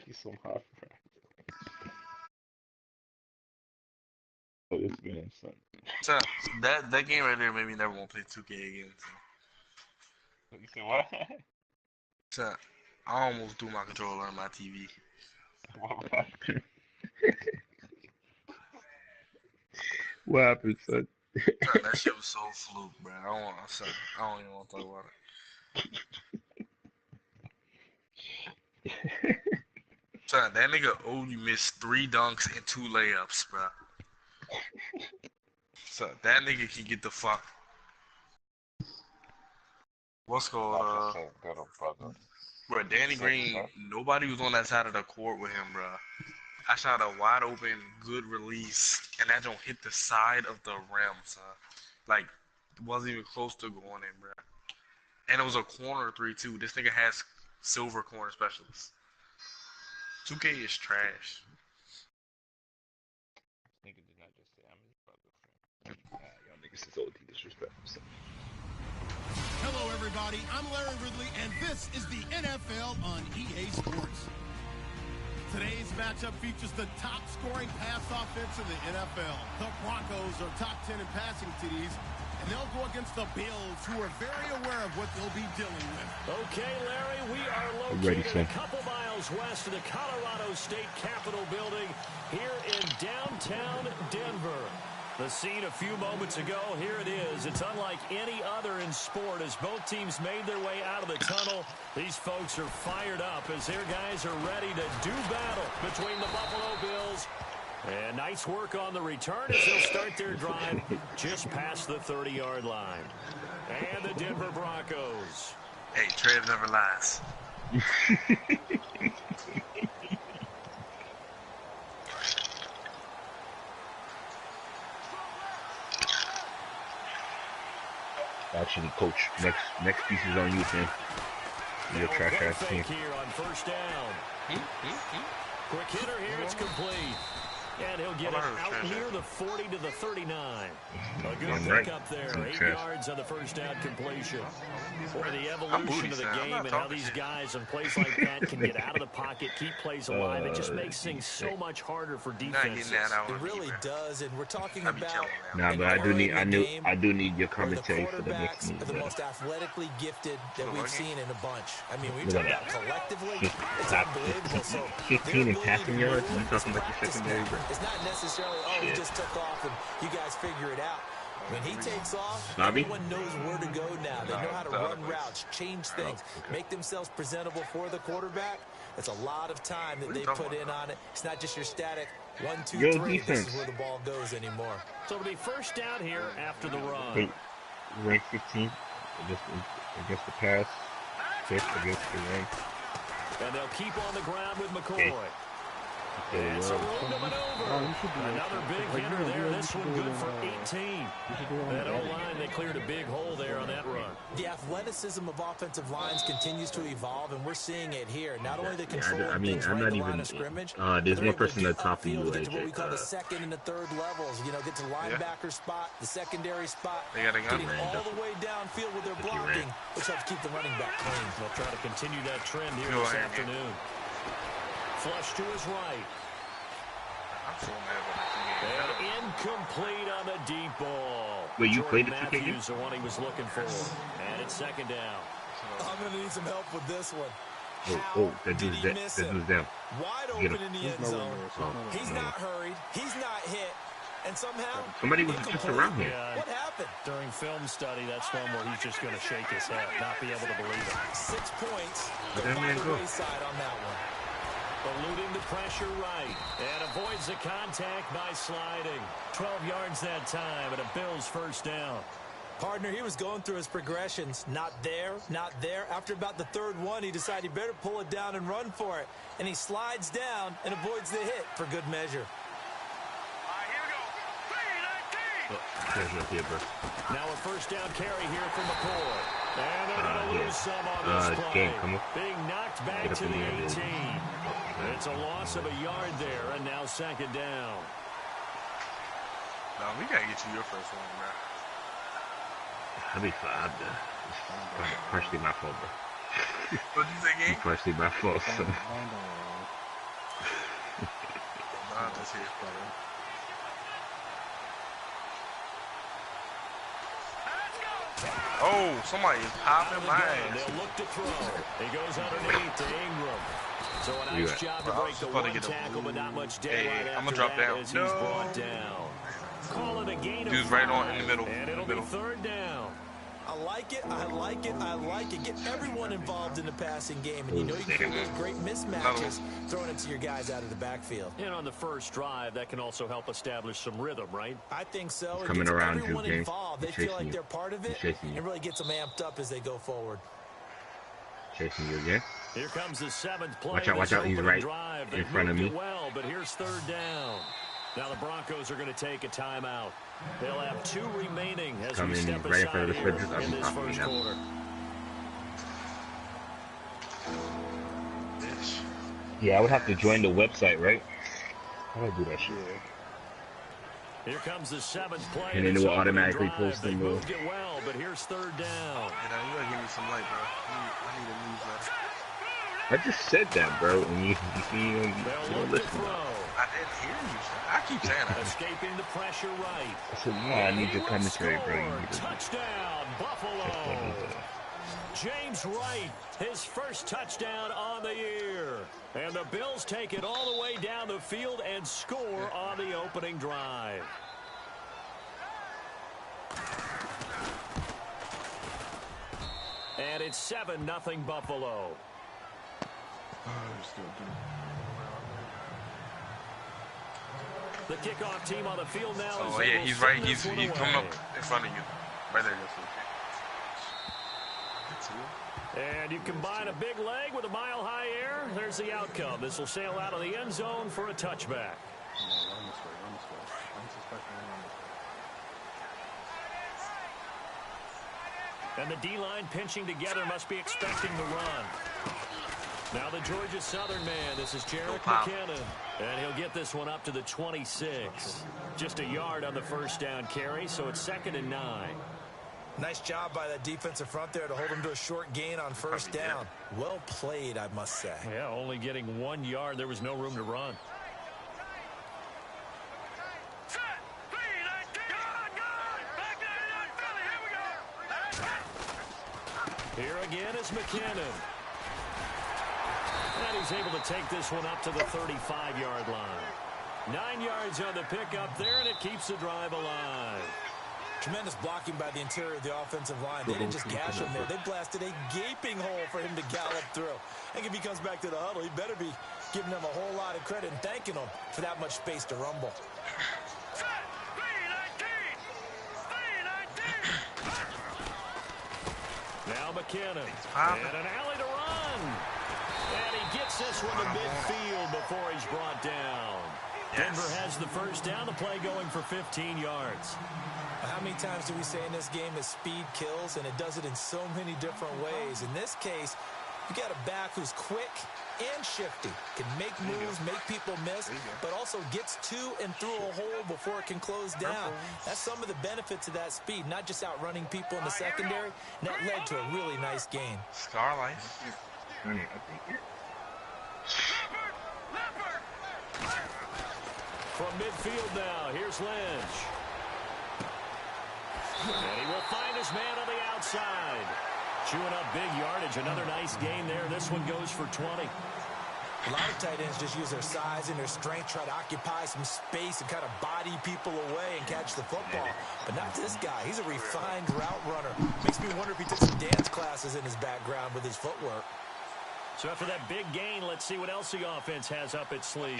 He's so hot, bro. This man, son. So that game right there made me never want to play 2K again. You said what? So I almost threw my controller on my TV. What happened? What happened, son? Son, that shit was so fluke, bro. I don't even want to talk about it. Son, that nigga Odie missed 3 dunks and 2 layups, bro. So that nigga can get the fuck. What's called bro? Danny Green. Nobody was on that side of the court with him, bro. I shot a wide open, good release, and that don't hit the side of the rim, son. Like, it wasn't even close to going in, bro. And it was a corner 3 too. This nigga has silver corner specialists. 2K is trash. Nigga did not just say I'm his brother. Y'all niggas is OD disrespectful. Hello, everybody. I'm Larry Ridley, and this is the NFL on EA Sports. Today's matchup features the top-scoring pass offense in the NFL. The Broncos are top 10 in passing TDs, and they'll go against the Bills, who are very aware of what they'll be dealing with. Okay, Larry, we are located a couple miles west of the Colorado State Capitol building here in downtown Denver. The scene a few moments ago, here it is. It's unlike any other in sport as both teams made their way out of the tunnel. These folks are fired up as their guys are ready to do battle between the Buffalo Bills. And nice work on the return as they'll start their drive just past the 30-yard line. And the Denver Broncos. Hey, Trev never lies. Actually, coach, next piece is on you, man. You're a trash ass team. Here on first down. Quick hitter here, it's complete. And he'll get it out near the 40 to the 39. A good pickup there. 8 yards on the first down completion. Boy, the evolution of the game and how these guys in plays like that can get out of the pocket, keep plays alive. It just makes things so much harder for defenses. It really does, and we're talking about. Nah, but I do need your commentary for the next move. The most athletically gifted that we've seen in a bunch. I mean, we talk about collectively. It's unbelievable. So 15 in passing yards. You talking about your secondary, bro? It's not necessarily, he just took off and you guys figure it out. When he takes off, everyone knows where to go now. They know how to run routes, change things, make themselves presentable for the quarterback. That's a lot of time that they put in on it. It's not just your static 1, 2, 3. This is where the ball goes anymore. So it'll be first down here after the run. Hey, rank 15 against the pass, 5th against the rank. And they'll keep on the ground with McCoy. It's a room to maneuver. Another big hitter there. This one good for 18. That O-line, they cleared a big hole there on that run. The athleticism of offensive lines continues to evolve, and we're seeing it here. Not only the control of things right at the line of scrimmage. There's one person at the top of you, get to what we call the second and the third levels. You know, get to linebacker spot, the secondary spot. They got a gun. Getting all the way downfield with their blocking, which helps keep the running back clean. They'll try to continue that trend here this afternoon. Flush to his right. And incomplete on the deep ball. Wait, you played the Matthews, the one he was looking for. And it's second down. I'm going to need some help with this one. That dude's down. Wide open in the end zone. He's not hurried. He's not hit. And somehow, somebody was just around here. What happened? During film study, that's one where he's just going to shake his head, not be able to believe it. 6 points. Where'd that man go? Wayside on that one. Eluding the pressure right. And avoids the contact by sliding. 12 yards that time, and a Bills first down. Partner, he was going through his progressions. Not there, not there. After about the third one, he decided he better pull it down and run for it. And he slides down and avoids the hit for good measure. Now a first down carry here from McCoy. And they're going to lose some on this play. Being knocked back to the 18. It's a loss of a yard there, and now second down. No, we got to get you your first one, bro. I'll be fine, It's partially my fault, bro. What'd you say, Game? Partially my fault, son. Oh, somebody is popping my ass. They'll look to throw. He goes underneath to Ingram. So a nice job to break the one tackle, but not much daylight after I'm gonna drop down. As he's brought down. Call it a gain of 5. Right on in the middle. And it'll be 3rd down. I like it, I like it, I like it. Get everyone involved in the passing game, and you know you can create those great mismatches throwing it to your guys out of the backfield. And on the first drive, that can also help establish some rhythm, right? I think so. Coming around everyone you, involved. They feel like they're part of it, and really gets them amped up as they go forward. Chasing you again. Here comes the 7th play. Watch out, he's right in front of me. Well, but here's 3rd down. Now the Broncos are going to take a timeout. They'll have 2 remaining as we step aside here in this first quarter. Yeah, I would have to join the website, right? How do I do that shit? Here comes the 7th play. And then it will automatically post them. They moved it well, but here's 3rd down. You gotta give me some light, bro. I need a newsletter. I just said that, bro, and you don't listen. I didn't hear you. I keep saying that. Escaping the pressure right. I said, no, I need your commentary, bro. Touchdown, Buffalo. James Wright, his first touchdown on the year. And the Bills take it all the way down the field and score on the opening drive. And it's 7-0 Buffalo. The kickoff team on the field now. Oh yeah, he's right. He's coming up in front of you, right there. And you combine a big leg with a mile-high air. There's the outcome. This will sail out of the end zone for a touchback. And the D-line pinching together must be expecting the run. Now the Georgia Southern man, this is Jerick McKinnon, and he'll get this one up to the 26. Just a yard on the first down carry, so it's 2nd and 9. Nice job by that defensive front there to hold him to a short gain on first down. Well played, I must say. Yeah, only getting 1 yard. There was no room to run. Here again is McKinnon. And he's able to take this one up to the 35-yard line. 9 yards on the pickup there, and it keeps the drive alive. Tremendous blocking by the interior of the offensive line. They didn't just gash him there. They blasted a gaping hole for him to gallop through. I think if he comes back to the huddle, he better be giving them a whole lot of credit and thanking them for that much space to rumble. Now McKinnon. And an alley to run. And he gets this one to midfield before he's brought down. Denver has the first down. The play going for 15 yards. How many times do we say in this game that speed kills, and it does it in so many different ways? In this case, you got a back who's quick and shifty, can make moves, make people miss, but also gets to and through a hole before it can close down. That's some of the benefits of that speed, not just outrunning people in the secondary, and that led to a really nice gain. Star life. From midfield now, here's Lynch. And he will find his man on the outside. Chewing up big yardage. Another nice gain there. This one goes for 20. A lot of tight ends just use their size and their strength, try to occupy some space and kind of body people away and catch the football. But not this guy. He's a refined route runner. Makes me wonder if he took some dance classes in his background with his footwork. So after that big gain, let's see what else the offense has up its sleeve.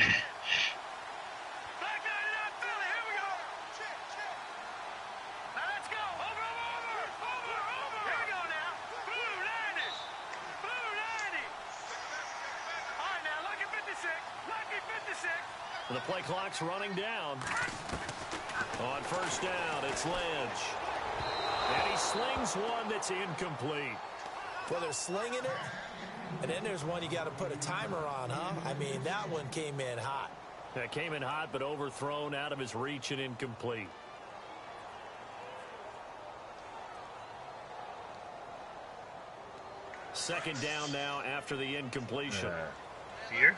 The play clock's running down. On first down, it's Lynch. And he slings one that's incomplete. Well, they're slinging it, and then there's one you got to put a timer on, huh? I mean, that one came in hot. That came in hot, but overthrown out of his reach and incomplete. Second down now after the incompletion. Here?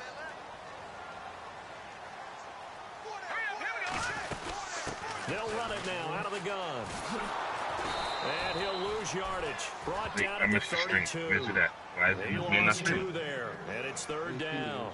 They'll run it now out of the gun. And he'll lose yardage. Brought down at the 32. They lost 2 there, and it's 3rd down.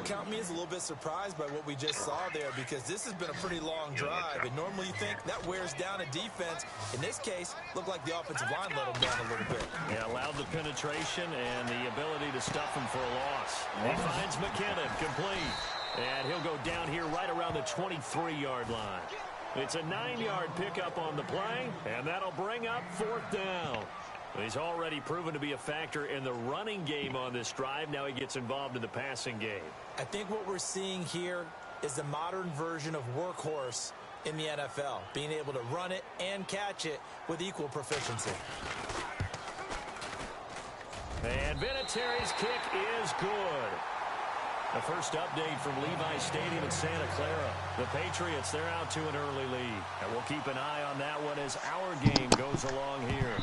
Count me as a little bit surprised by what we just saw there, because this has been a pretty long drive, and normally you think that wears down a defense. In this case, looked like the offensive line let them down a little bit. Yeah, allowed the penetration and the ability to stuff him for a loss. He finds McKinnon complete, and he'll go down here right around the 23-yard line. It's a 9-yard pickup on the play, and that'll bring up 4th down. He's already proven to be a factor in the running game on this drive. Now he gets involved in the passing game. I think what we're seeing here is the modern version of workhorse in the NFL, being able to run it and catch it with equal proficiency. And Vinatieri's kick is good. The first update from Levi Stadium in Santa Clara. The Patriots, they're out to an early lead. And we'll keep an eye on that one as our game goes along here.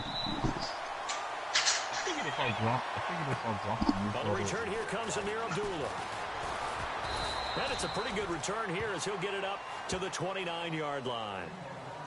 On the return, here comes Amir Abdullah. And it's a pretty good return here as he'll get it up to the 29-yard line.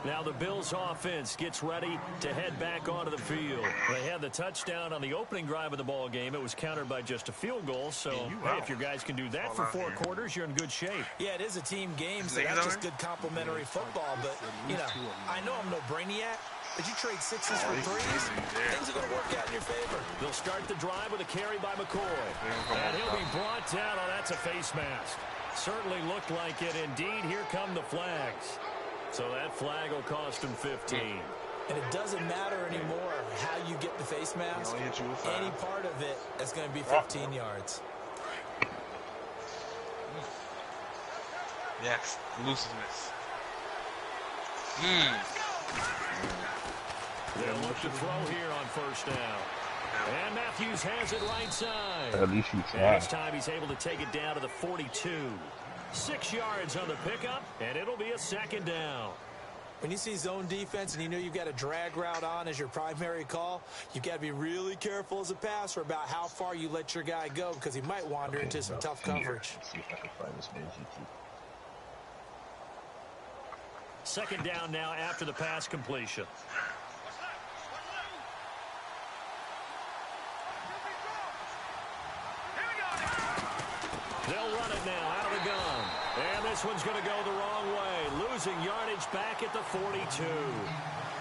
Now the Bills offense gets ready to head back onto the field. They had the touchdown on the opening drive of the ball game. It was countered by just a field goal. So, hey, if your guys can do that for 4 quarters, you're in good shape. Yeah, it is a team game, so that's just good complementary football. But, you know, I know I'm no brainiac, but you trade 6s for 3s, things are going to work out in your favor. They'll start the drive with a carry by McCoy. And he'll be brought down. Oh, that's a face mask. Certainly looked like it. Indeed, here come the flags. So that flag will cost him 15. And it doesn't matter anymore how you get the face mask. Any part of it is going to be 15 yards. Yes, looseness. They'll look to throw here on 1st down. And Matthews has it right side. At least you tried. This time he's able to take it down to the 42. 6 yards on the pickup, and it'll be a 2nd down. When you see zone defense and you know you've got a drag route on as your primary call, you've got to be really careful as a passer about how far you let your guy go, because he might wander into some tough coverage. See if I can find this man. 2nd down now after the pass completion. They'll run it now out of the gun. And this one's going to go the wrong way. Losing yardage back at the 42.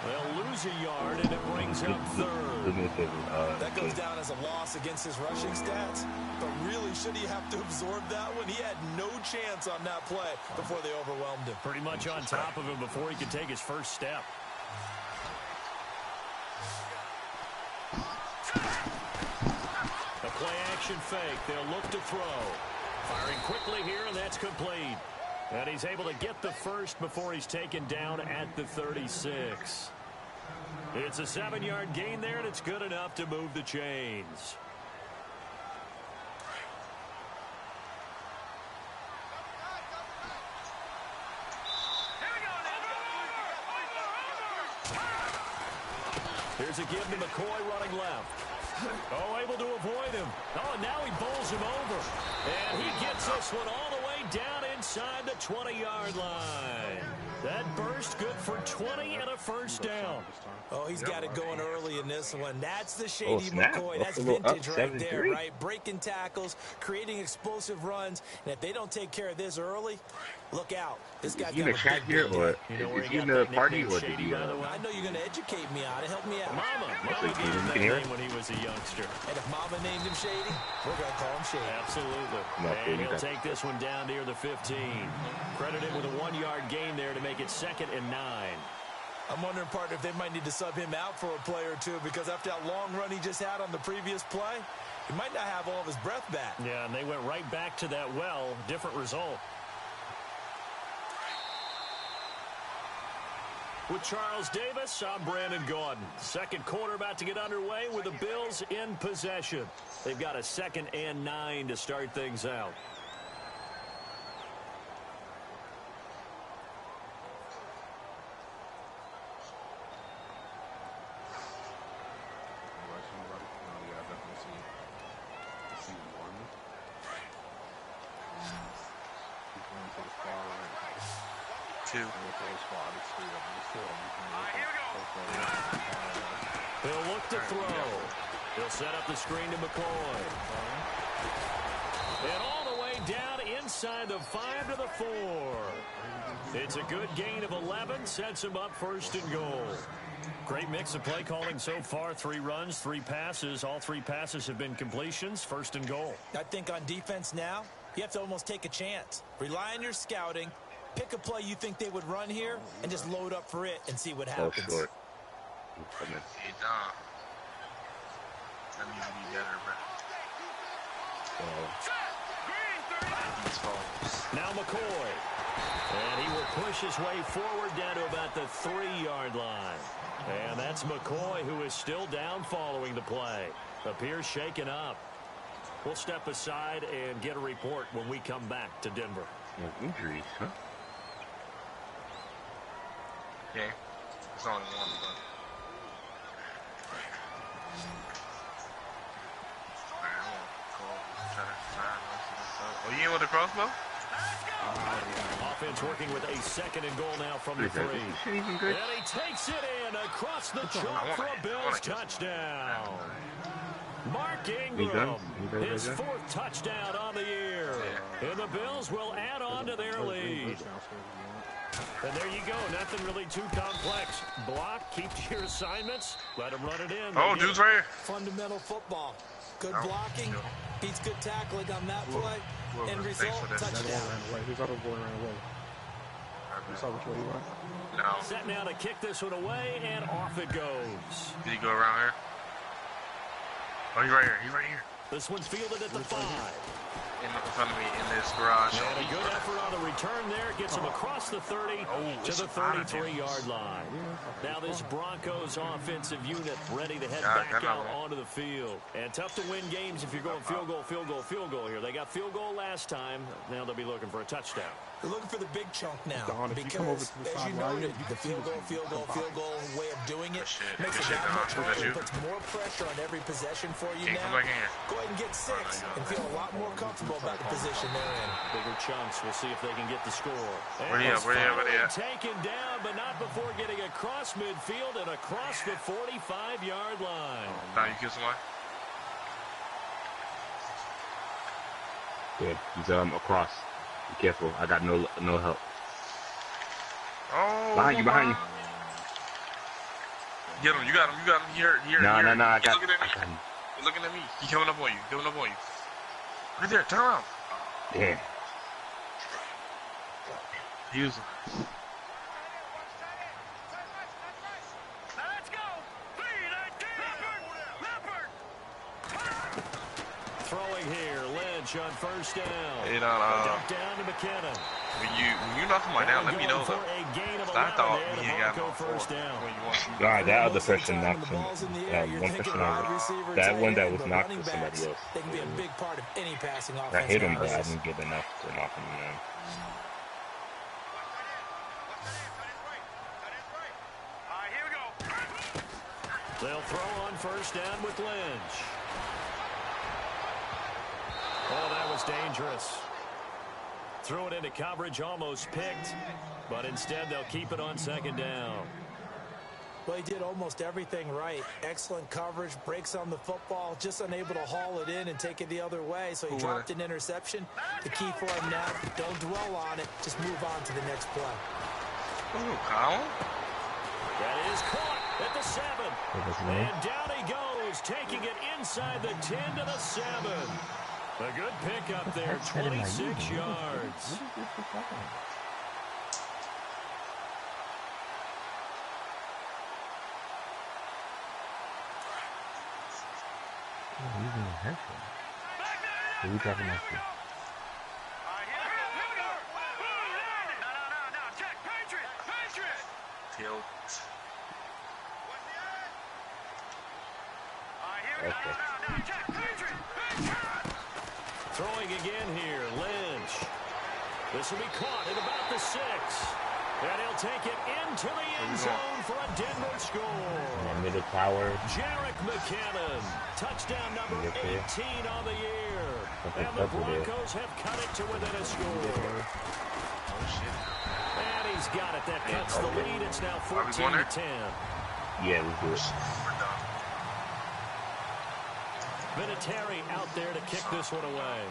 They'll lose a yard, and it brings up 3rd. That goes down as a loss against his rushing stats. But really, should he have to absorb that one? He had no chance on that play before they overwhelmed him. Pretty much on top of him before he could take his first step. A play-action fake. They'll look to throw. Firing quickly here, and that's complete. And he's able to get the first before he's taken down at the 36. It's a 7-yard gain there, and it's good enough to move the chains. Here's a give to McCoy running left. Oh, able to avoid him. Oh, now he bowls him over. And he gets this one all the way down inside the 20-yard line. That burst good for 20 and a 1st down. Oh, he's got it going early in this one. That's the shady McCoy. That's vintage right there, right? Breaking tackles, creating explosive runs. And if they don't take care of this early, look out. This guy's got a big here, or is he in the party, or did he? I know you're going to educate me on it. Help me out. Mama gave him that name when he was a youngster. And if Mama named him Shady, we're going to call him Shady. Absolutely. And he'll take this one down near the 15. Credited with a 1-yard gain there to make it 2nd and 9. I'm wondering, partner, if they might need to sub him out for a play or two, because after that long run he just had on the previous play, he might not have all of his breath back. Yeah, and they went right back to that well. Different result. With Charles Davis, I'm Brandon Gaudin. 2nd quarter about to get underway with the Bills in possession. They've got a 2nd and 9 to start things out. too. He'll look to throw. He'll set up the screen to McCoy. And all the way down inside the 5 to the 4. It's a good gain of 11. Sets him up 1st and goal. Great mix of play calling so far. 3 runs, 3 passes. All 3 passes have been completions. 1st and goal. I think on defense now, you have to almost take a chance. Rely on your scouting. Pick a play you think they would run here and just load up for it and see what happens. Short. Hey, Dom. That needs to be better, bro. Now McCoy. And he will push his way forward down to about the 3-yard line. And that's McCoy, who is still down following the play. Appears shaken up. We'll step aside and get a report when we come back to Denver. No injuries, huh? Yeah. It's only one, but... Oh, you in with the crossbow? Offense working with a 2nd and goal now from the 3. And he takes it in across the chalk for a Bills touchdown. Mark Ingram, his 4th touchdown on the year. And the Bills will add on to their lead. And there you go. Nothing really too complex. Block, keep to your assignments, let them run it in. Oh, dude's right here. Fundamental football. Good blocking, beats good tackling on that play. End result, touchdown. He thought the ball ran away. You saw which way he went? No. Set now to kick this one away, and off it goes. Did he go around here? Oh, he's right here. He's right here. This one's fielded at the 5. In front of me in this garage. And a good effort on the return there. Gets him across the 30 to the 33-yard line. Now this Broncos offensive unit ready to head back out onto the field. And tough to win games if you're going field goal, field goal, field goal here. They got field goal last time. Now they'll be looking for a touchdown. They're looking for the big chunk now. Because, as you noted, the field goal way of doing it makes it that much harder. It puts more pressure on every possession for you now. Go ahead and get 6 and feel a lot more comfortable about the position they're in. Bigger chunks. We'll see if they can get the score. Where are you? Taken down, but not before getting across midfield and across the 45-yard line. Now you kill somebody? Good. He's across. Be careful. I got no help. Oh, behind you. Get him. You got him. Here. No. I got him. He's looking at me. He's coming up on you. Right there. Turn around. Yeah. He was... Throwing here, Lynch on 1st down. Hey, dump down to McKinnon. When you knock him down, let me know. I thought he ain't got no first down. God, that other person knocked him. One person over. That one that was knocked to somebody else. They can be a big part of any passing offense. I hit him, but I didn't get enough to knock him down. They'll throw on 1st down with Lynch. Oh, that was dangerous. Threw it into coverage, almost picked, but instead they'll keep it on 2nd down. Well, he did almost everything right. Excellent coverage, breaks on the football, just unable to haul it in and take it the other way, so he dropped an interception. The key for him now, don't dwell on it, just move on to the next play. Oh, Kyle? That is caught at the 7. And down he goes, taking it inside the 10 to the 7. A good pick up there, 26 yards. Who are you talking about? Throwing again here, Lynch. This will be caught at about the 6. And he'll take it into the end zone for a Denver score. Middle power. Jerick McKinnon, touchdown number 18 on the year. And the Broncos have cut it to within a score. And he's got But that cuts the lead. It's now 14-10. Yeah, we do it. Vinatieri out there to kick this one away.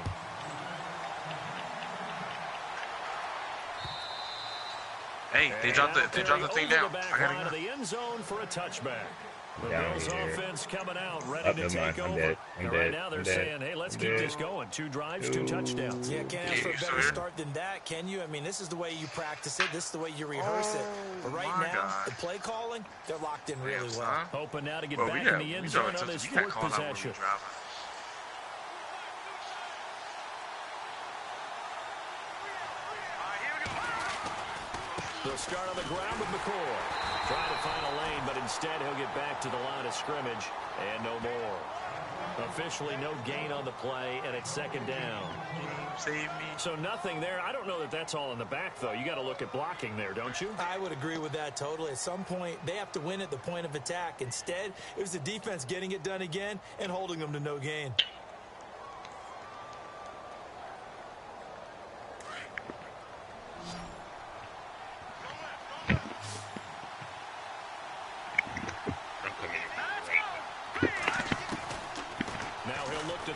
Hey, they dropped the thing down. I got to the end zone for a touchback. The Bills offense coming out, ready to take over. And right now they're saying, hey, let's keep this going. 2 drives, 2 touchdowns. Yeah, can't ask for a better start than that, can you? I mean, this is the way you practice it. This is the way you rehearse it. But right now, the play calling, they're locked in really well. Hoping now to get back in the end zone on his 4th possession. They'll start on the ground with McCoy. Trying to find a lane, but instead he'll get back to the line of scrimmage and no more. Officially no gain on the play, and it's 2nd down. Save me. So nothing there. I don't know that that's all in the back, though. You got to look at blocking there, don't you? I would agree with that totally. At some point, they have to win at the point of attack. Instead, it was the defense getting it done again and holding them to no gain.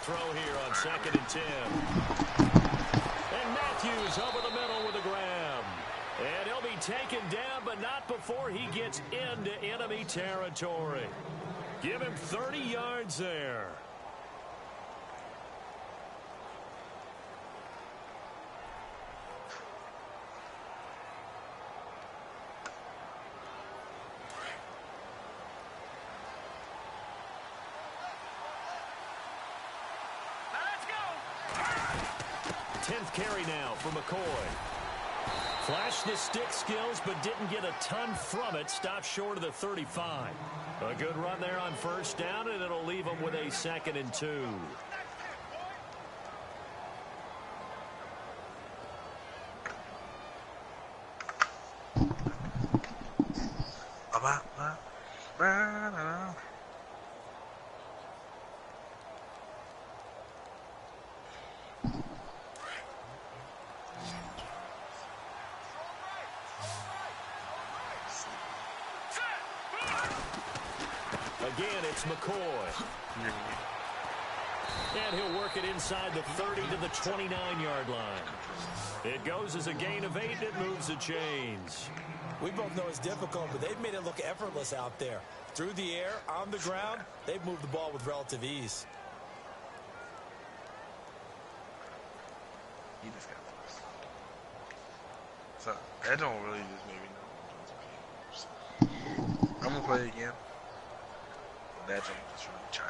Throw here on 2nd and 10. And Matthews over the middle with a grab. And he'll be taken down, but not before he gets into enemy territory. Give him 30 yards there. Carry now for McCoy. Flashed the stick skills, but didn't get a ton from it. Stopped short of the 35. A good run there on 1st down, and it'll leave them with a 2nd and 2. Again, it's McCoy. And he'll work it inside the 30 to the 29-yard line. It goes as a gain of 8. It moves the chains. We both know it's difficult, but they've made it look effortless out there. Through the air, on the ground, they've moved the ball with relative ease. He just got this. So, that don't really just make me know. I'm going to play again. That don't just really try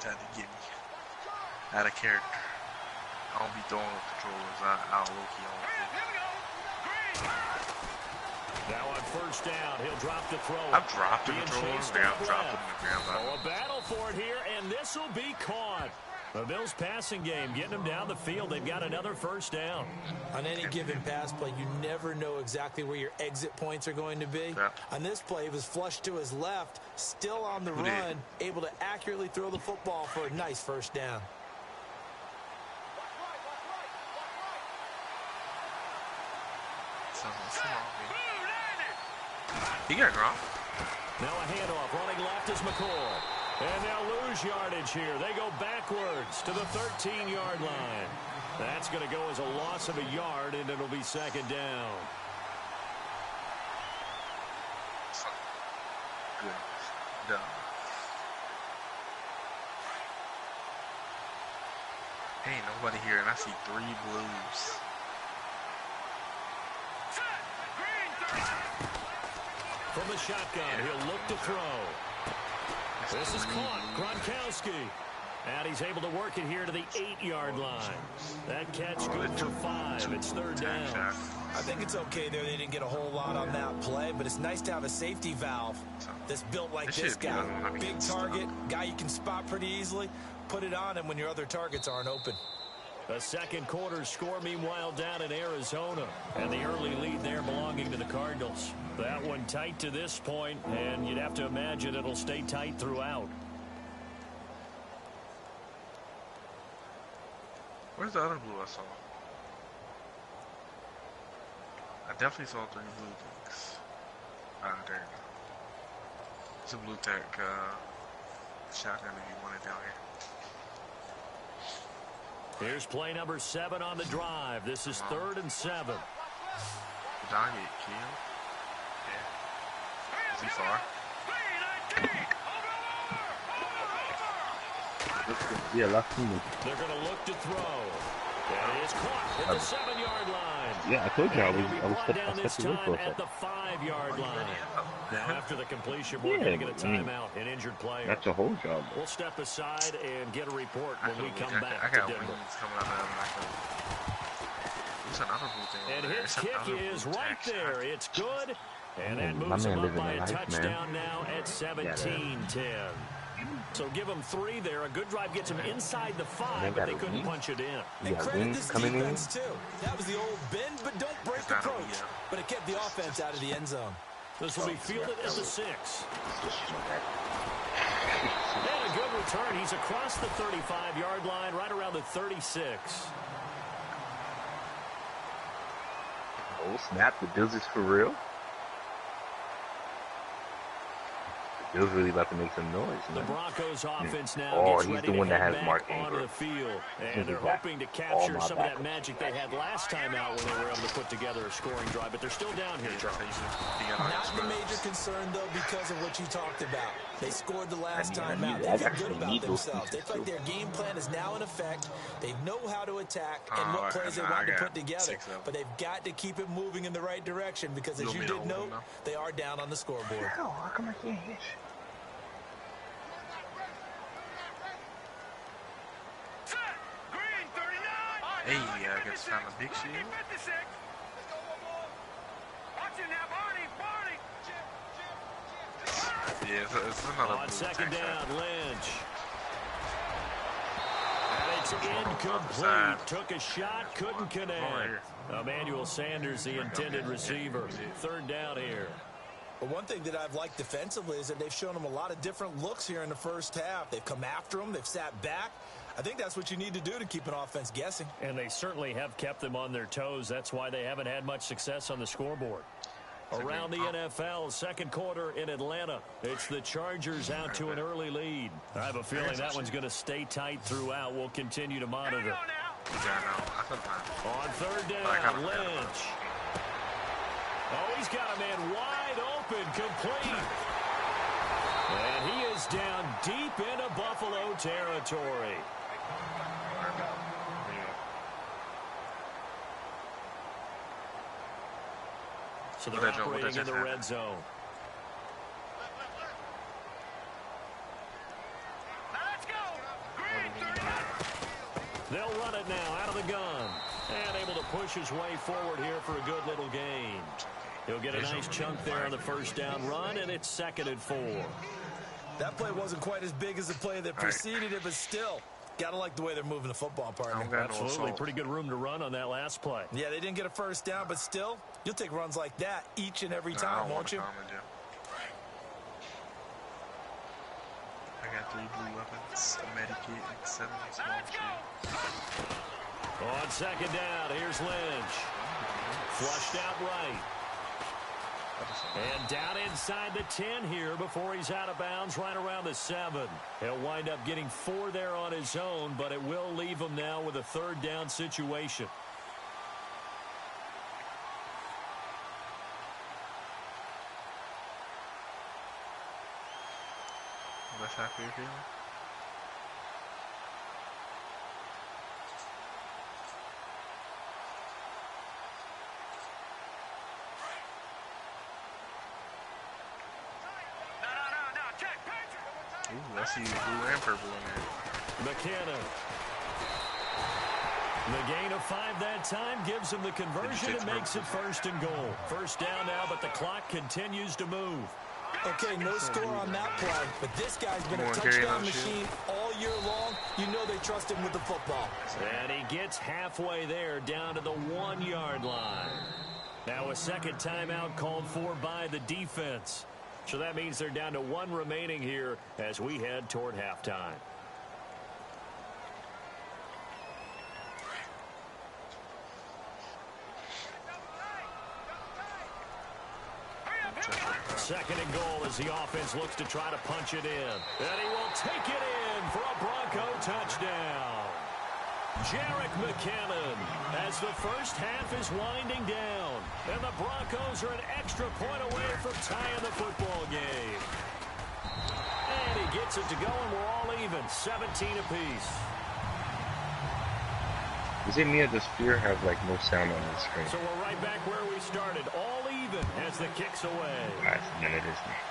to get me out of character. I don't be throwing with controllers. I'll low-key on it. Now on 1st down, he'll drop the throw. I've dropped the controllers. I've dropped them in the ground. Oh, a battle for it here, and this will be caught. The Bills passing game, getting them down the field. They've got another 1st down. On any given pass play, you never know exactly where your exit points are going to be. Yeah. On this play, it was flushed to his left, still on the run, able to accurately throw the football for a nice 1st down. He got Gronk. Now a handoff. Running left is McCoy. And they'll lose yardage here. They go backwards to the 13-yard line. That's going to go as a loss of a yard, and it'll be 2nd down. Good. Done. Ain't nobody here, and I see 3 blues. From the shotgun, he'll look to throw. This is caught. Gronkowski. And he's able to work it here to the 8-yard line. That catch good for 5. It's 3rd down. I think it's okay there. They didn't get a whole lot on that play, but it's nice to have a safety valve that's built like this guy. Big target, guy you can spot pretty easily. Put it on him when your other targets aren't open. The 2nd quarter score, meanwhile, down in Arizona. And the early lead there belonging to the Cardinals. That one tight to this point, and you'd have to imagine it'll stay tight throughout. Where's the other blue I saw? I definitely saw 3 blue things. There you go. It's a blue tech shotgun if you want it down here. Here's play number 7 on the drive. This is 3rd and 7. Did I get killed? Yeah. Is he far? Yeah, last minute. They're going to look to throw. That is caught at the 7-yard line. Yeah, I told you I was down this time at the 5-yard line. Now after the completion, we're going to get a timeout, an injured player. That's a whole job. We'll step aside and get a report when we come back I to got Denver. wings coming out of There's another blue thing. And his kick is right there. It's good. And that moves him up by a touchdown now at 17-10. So give them 3 there. A good drive gets them inside the 5, but they couldn't punch it in. And credit this defense, too. That was the old bend, but don't break approach. But it kept the offense out of the end zone. This will be fielded at the 6. And a good return. He's across the 35-yard line, right around the 36. Oh, snap. The Bills is for real? Bill's really about to make some noise, man. The Broncos offense now gets ready to head back onto the field. And they're hoping to capture some of that magic they had last time out when they were able to put together a scoring drive. But they're still down here, Charles. Not the major concern, though, because of what you talked about. They scored the last time out. They feel good about themselves. They feel like their game plan is now in effect. They know how to attack and what plays they want to put together. But they've got to keep it moving in the right direction because, as you did note, they are down on the scoreboard. How come I can't hit you? Hey, I guess found a big shield. Yeah, it's another on second down, Lynch. And it's incomplete. Took a shot, couldn't connect. Emmanuel Sanders, the intended receiver. 3rd down here. But one thing that I've liked defensively is that they've shown them a lot of different looks here in the first half. They've come after them. They've sat back. I think that's what you need to do to keep an offense guessing. And they certainly have kept them on their toes. That's why they haven't had much success on the scoreboard. Around the NFL, 2nd quarter in Atlanta. It's the Chargers out to an early lead. I have a feeling that one's going to stay tight throughout. We'll continue to monitor. On 3rd down, Lynch. Oh, he's got a man wide open, complete. And he is down deep into Buffalo territory. So they're operating in the red zone. Let's go. They'll run it now out of the gun. And able to push his way forward here for a good little gain. He'll get a nice chunk there on the 1st down run, and it's 2nd and 4. That play wasn't quite as big as the play that preceded it, but still, gotta like the way they're moving the football, partner. Absolutely, pretty good room to run on that last play. Yeah, they didn't get a 1st down, but still, you'll take runs like that each and every time, won't you? I got 3 blue weapons, a medikit, and 7 small shield. On 2nd down, here's Lynch. Flushed out right. And down inside the 10 here before he's out of bounds right around the 7. He'll wind up getting 4 there on his own, but it will leave him now with a 3rd down situation. That's happy feeling. Ooh, I see blue and purple in there. McKenna. The gain of 5 that time gives him the conversion and makes it 1st and goal. 1st down now, but the clock continues to move. Okay, no score on that play, but this guy's been a touchdown machine all year long. You know they trust him with the football. And he gets halfway there down to the 1-yard line. Now a 2nd timeout called for by the defense. So that means they're down to 1 remaining here as we head toward halftime. Second and goal as the offense looks to try to punch it in. And he will take it in for a Bronco touchdown. Jerick McKinnon as the first half is winding down. And the Broncos are an extra point away from tying the football game. And he gets it to go, and we're all even, 17 apiece. Does it mean does Fear have like no sound on the screen? So we're right back where we started, all even as the kick's away. Last minute, isn't it?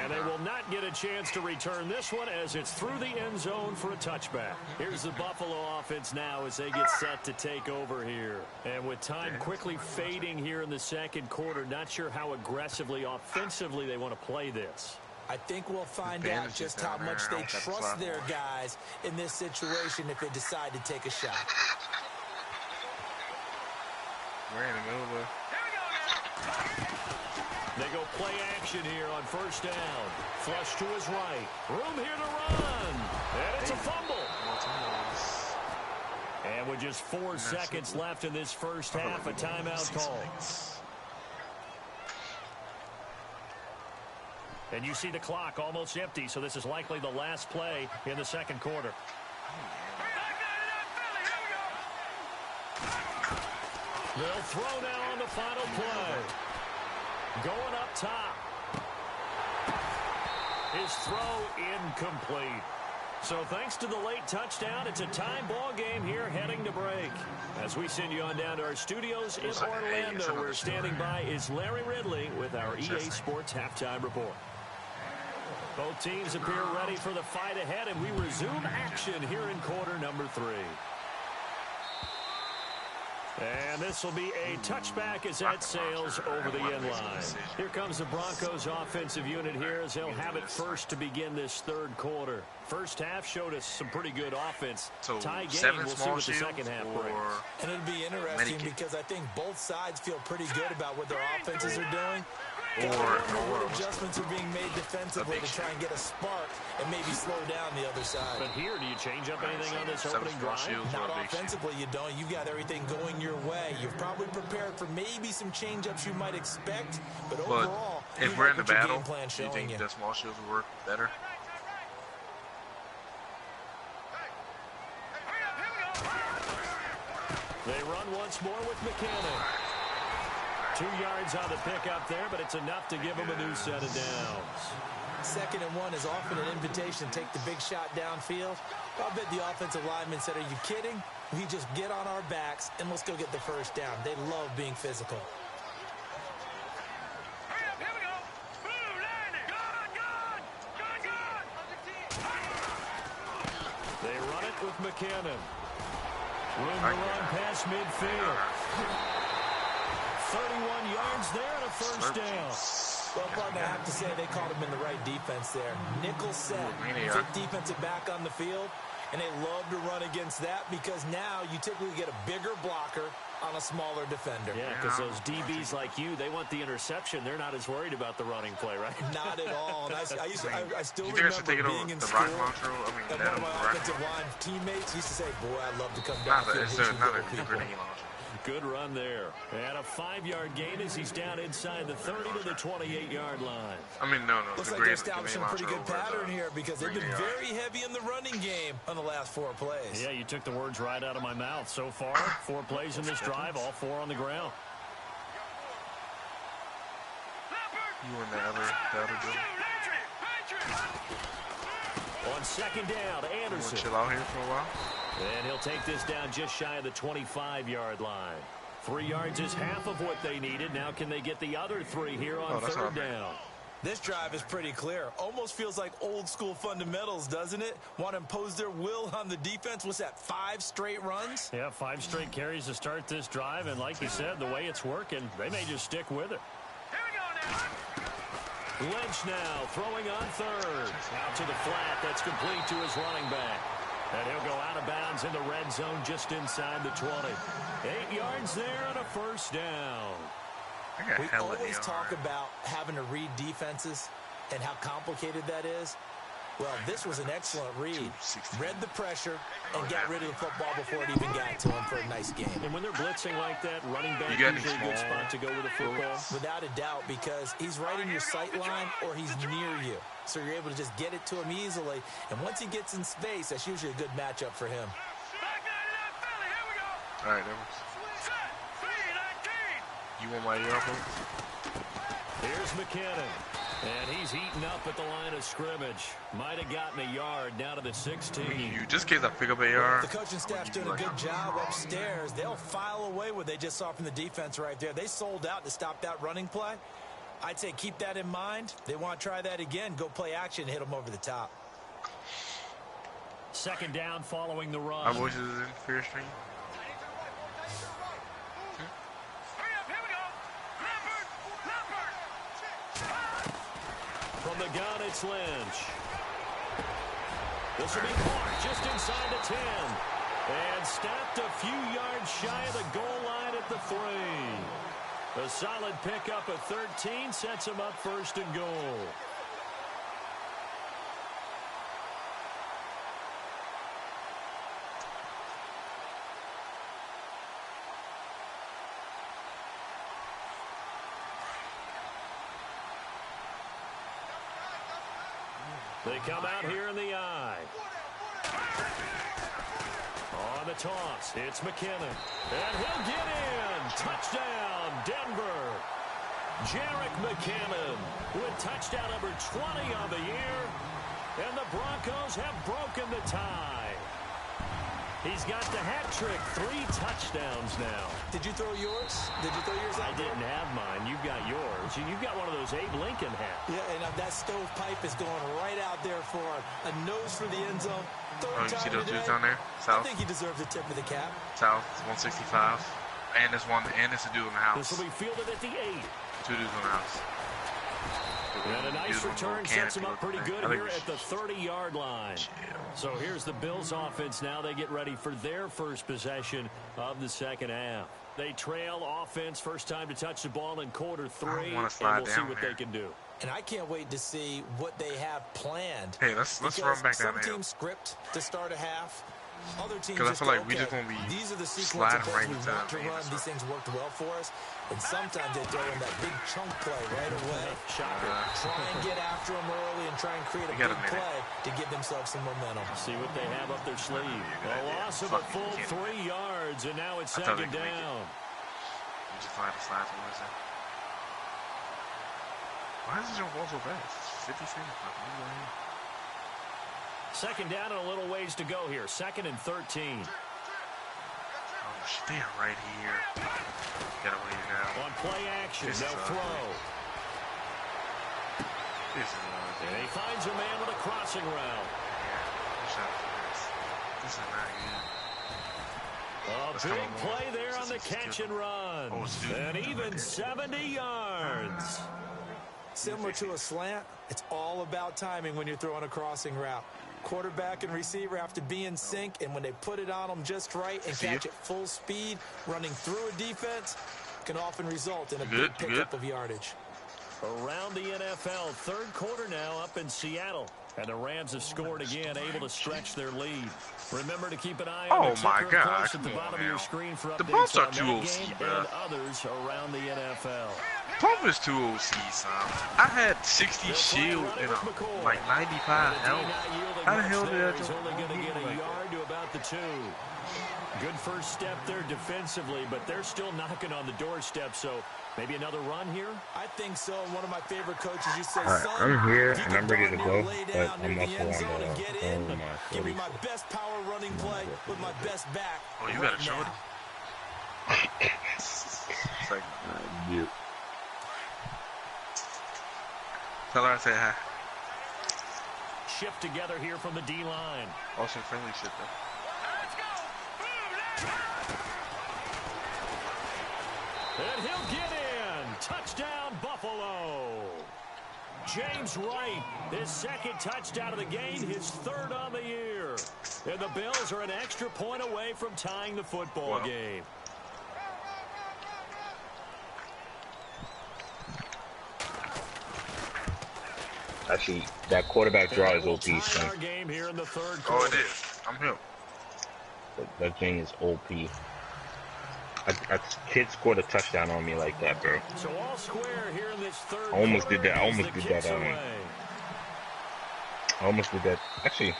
And they will not get a chance to return this one as it's through the end zone for a touchback. Here's the Buffalo offense now as they get set to take over here. And with time quickly fading here in the second quarter, not sure how aggressively, offensively they want to play this. I think we'll find out just how much they trust their guys in this situation if they decide to take a shot. We're in the middle of a... They go play action here on first down. Flush to his right. Room here to run. And it's a fumble. And with just 4 seconds left in this first half, a timeout call. And you see the clock almost empty, so this is likely the last play in the second quarter. They'll throw now on the final play. Going up top. His throw incomplete. So thanks to the late touchdown, it's a tie ball game here heading to break. As we send you on down to our studios in Orlando, where standing by is Larry Ridley with our EA Sports Halftime Report. Both teams appear ready for the fight ahead, and we resume action here in quarter number 3. And this will be a touchback as that sails over the end line. Here comes the Broncos offensive unit here as they'll have it first to begin this third quarter. First half showed us some pretty good offense. So tie game, we'll see what the second half brings. And it'll be interesting because I think both sides feel pretty good about what their offenses are doing. Or adjustments are being made defensively to try and get a spark and maybe slow down the other side. But here, do you change up anything on this opening drive? Not offensively, you don't. You've got everything going your way. You've probably prepared for maybe some change-ups you might expect, but overall, if we're in the battle, do you think the small shields will work better? They run once more with McKinnon. 2 yards on the pickup there, but it's enough to give him a new set of downs. 2nd and 1 is often an invitation to take the big shot downfield. I'll bet the offensive lineman said, are you kidding? We just get on our backs and let's go get the first down. They love being physical. They run it with McKinnon. Room to run past midfield. 31 yards there and a first down. Well, partner, I have to say they caught him in the right defense there. Nickel set, 5th defensive back on the field, and they love to run against that because now you typically get a bigger blocker on a smaller defender. Yeah, because those DBs like you, they want the interception. They're not as worried about the running play, right? Not at all. And I still remember being in school, and one of my offensive line teammates used to say, boy, I'd love to come down and hit you people. Good run there. And a 5-yard gain as he's down inside the 30 to the 28-yard line. I mean, no. Looks like they're establishing a pretty good pattern here because they've been very heavy in the running game on the last 4 plays. Yeah, you took the words right out of my mouth. So far, 4 plays in this drive, all 4 on the ground. You and the other dude. On 2nd down, Anderson. We'll chill out here for a while. And he'll take this down just shy of the 25-yard line. 3 yards is half of what they needed. Now can they get the other 3 here on 3rd down? This drive is pretty clear. Almost feels like old school fundamentals, doesn't it? Want to impose their will on the defense. What's that, 5 straight runs? Yeah, 5 straight carries to start this drive. And like you said, the way it's working, they may just stick with it. Lynch now throwing on 3rd. Out to the flat. That's complete to his running back. And he'll go out of bounds in the red zone just inside the 20. 8 yards there and a first down. We always talk about having to read defenses and how complicated that is. Well, this was an excellent read. Read the pressure and got rid of the football before it even got to him for a nice game. And when they're blitzing like that, running back is usually a good spot to go with the football. Without a doubt, because he's right in your sight line or he's near you. So you're able to just get it to him easily. And once he gets in space, that's usually a good matchup for him. All right, that was. You want my ear off? Here's McKinnon. And he's eaten up at the line of scrimmage. Might have gotten a yard down to the 16. Just in case I pick up a yard. The coaching staff's doing a good job upstairs. They'll file away what they just saw from the defense right there. They sold out to stop that running play. I'd say keep that in mind. They want to try that again. Go play action, hit them over the top. Second down following the run. My voice is in Fear Stream. From the gun, it's Lynch. This will be caught just inside the 10. And stopped a few yards shy of the goal line at the 3. A solid pickup of 13 sets him up first and goal. They come out here in the eye. On the toss, it's McKinnon. And he'll get in. Touchdown, Denver. Jerick McKinnon with touchdown number 20 on the year. And the Broncos have broken the tie. He's got the hat trick, 3 touchdowns now. Did you throw yours? Did you throw yours out? I didn't have mine. You've got yours. You've got one of those Abe Lincoln hats. Yeah, and that stovepipe is going right out there for a nose for the end zone. You see those dudes down there? South? I think he deserves a tip of the cap. South, 165. And there's a dude in the house. This will be fielded at the 8. 2 dudes in the house. And a nice return sets him up pretty good here at the 30-yard line. So here's the Bills offense now. They get ready for their first possession of the second half. They trail offense, first time to touch the ball in quarter 3, and we'll see what they can do. And I can't wait to see what they have planned. Hey, let's run back down there. Some teams script to start a half. Other teams because I feel like we just gonna be these are the sequence sliding of right plays we want to run. These things worked well for us, and sometimes they throw in that big chunk play right away. Try and get after them early and try and create a big play to give themselves some momentum. See what they have up their sleeve. A loss of a full 3 yards, and now it's second down. You just slide towards it. Why is this your ball so fast? 50 seconds. Second down and a little ways to go here. 2nd and 13. Oh, stay right here. Get away now. On play action, they'll throw. And he finds a man with a crossing route. This is not A good. big play there on the catch and run. And even 70 yards. Similar to a slant, it's all about timing when you're throwing a crossing route. Quarterback and receiver have to be in sync, and when they put it on them just right and catch it full speed, running through a defense can often result in a big pickup of yardage. Around the NFL, 3rd quarter now up in Seattle. And the Rams have scored again, able to stretch their lead. Remember to keep an eye on the ticker at the bottom of your screen for updates on that game and others around the NFL. Pump is too OC, son. I had 60 shield and like 95 health. How the hell did that He's only going to get a yard to about the 2. Good first step there defensively, but they're still knocking on the doorstep, so maybe another run here? I think so. One of my favorite coaches, you say, son, I'm here and I'm ready to go, but I'm also on the give me my best power running play with my best back. Oh, you got to show it? It's like, mute. Tell her I say hi. Shift together here from the D-line. Also friendly shit, though. And he'll get in. Touchdown, Buffalo. James Wright, his 2nd touchdown of the game, his 3rd on the year. And the Bills are an extra point away from tying the football game. I Actually, that quarterback draw is OP. So. Our game here in the third Oh, quarter. it is. I'm here. That thing is OP. A kid scored a touchdown on me like that, bro. So all square here in this third I almost quarter did that. I as almost the did that. kicks away. I almost did that. Actually,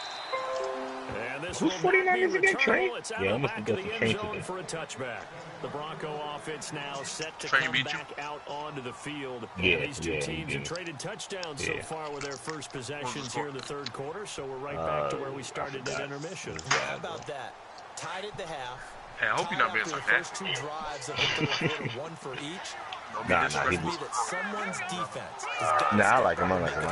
And this who's will not be 49ers again? Train? returnable. It's out Yeah, I the almost back did of that the to end Train zone today. for a touchback. The Bronco offense now set to Train come beat you? back out onto the field. Yeah, And these two yeah, teams he have did. traded touchdowns so far with their first possessions here in the third quarter. So we're right back to where we started at intermission. How about that? Tied at the half. Hey, I hope you're not being Tied after sarcastic. the first 2 drives of the third quarter, 1 for each. Don't be Nah, he Tells disrespectful. me that someone's defense has got to Nah, I step like him. I up like him.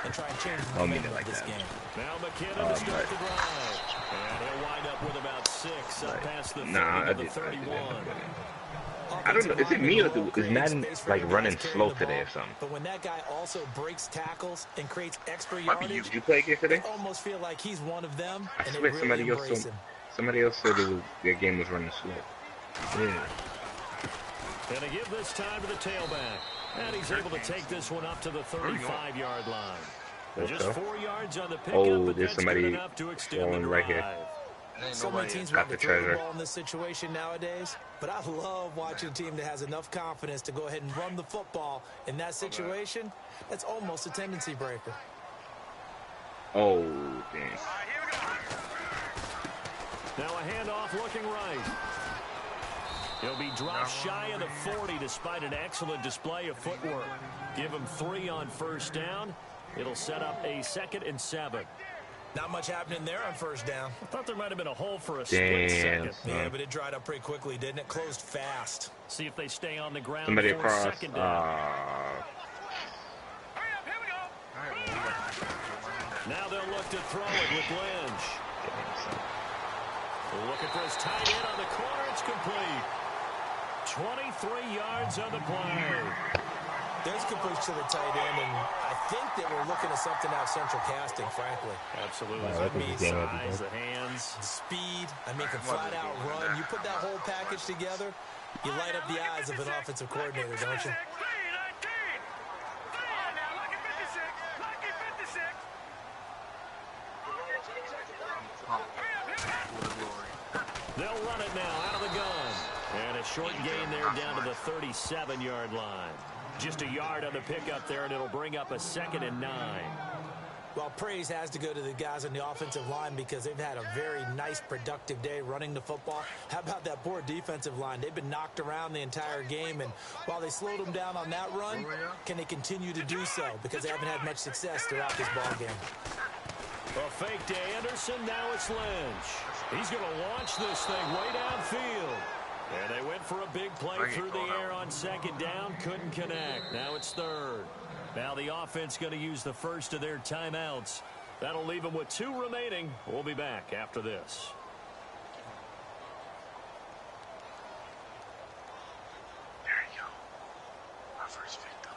and try and change the I don't mean momentum it like of this that. game. Now McKinnon to start the drive. And he'll wind up with about 6 up past the 30 Nah, I to the did. 31. I don't know. Is it me or is Madden like running slow today or something? But when that guy also breaks tackles and creates extra Might be yardage, Did you play again they today? almost feel like he's one of them, I and they swear really somebody else embrace told, him. somebody else said their game was running slow. Yeah. Gonna give this time to the tailback. And he's able to take this one up to the 35-yard line. Just 4 yards on the pickup, Oh, but there's that's somebody good enough to extend the going drive. right here. Ain't So many nobody teams got want the to throw the treasure. ball in this situation nowadays, but I love watching a team that has enough confidence to go ahead and run the football. In that situation, that's almost a tendency breaker. Oh, damn. Now a handoff looking right. He'll be dropped shy of the 40 despite an excellent display of footwork. Give him 3 on first down. It'll set up a 2nd and 7. Not much happening there on first down. I thought there might have been a hole for a split Damn. second. Yeah, but it dried up pretty quickly, didn't it? Closed fast. See if they stay on the ground Somebody for across. 2nd down. Now they'll look to throw it with Lynch. Looking for his tight end on the corner. It's complete. 23 yards on the play. There's completion to the tight end, and I think that we're looking at something out of central casting, frankly. Absolutely. Wow, that was a game right Size, there. the hands. Speed, I mean, can flat out run. You put that whole package together, you light up the eyes of an offensive coordinator, don't you? They'll run it now out of the gun. And a short gain there down to the 37-yard line. Just a yard on the pickup there, and it'll bring up a 2nd and 9. Well, praise has to go to the guys on the offensive line because they've had a very nice, productive day running the football. How about that poor defensive line? They've been knocked around the entire game, and while they slowed them down on that run, can they continue to do so? Because they haven't had much success throughout this ball game. A fake to Anderson, now it's Lynch. He's going to launch this thing way downfield. And they went for a big play through the air on 2nd down, couldn't connect. Now it's 3rd. Now the offense going to use the first of their timeouts. That'll leave them with 2 remaining. We'll be back after this. There you go. My first victim.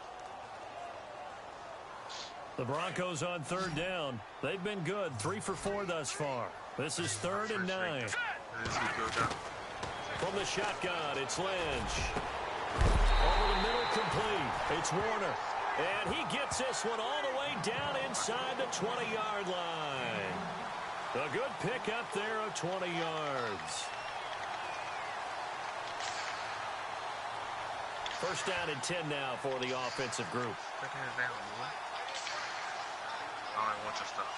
The Broncos on 3rd down. They've been good, 3 for 4 thus far. This is 3rd and 9. This is good job. From the shotgun, it's Lynch. Over the middle, complete. It's Warner. And he gets this one all the way down inside the 20-yard line. A good pickup there of 20 yards. First down and 10 now for the offensive group. Put your hands down, boy. I don't want your stuff.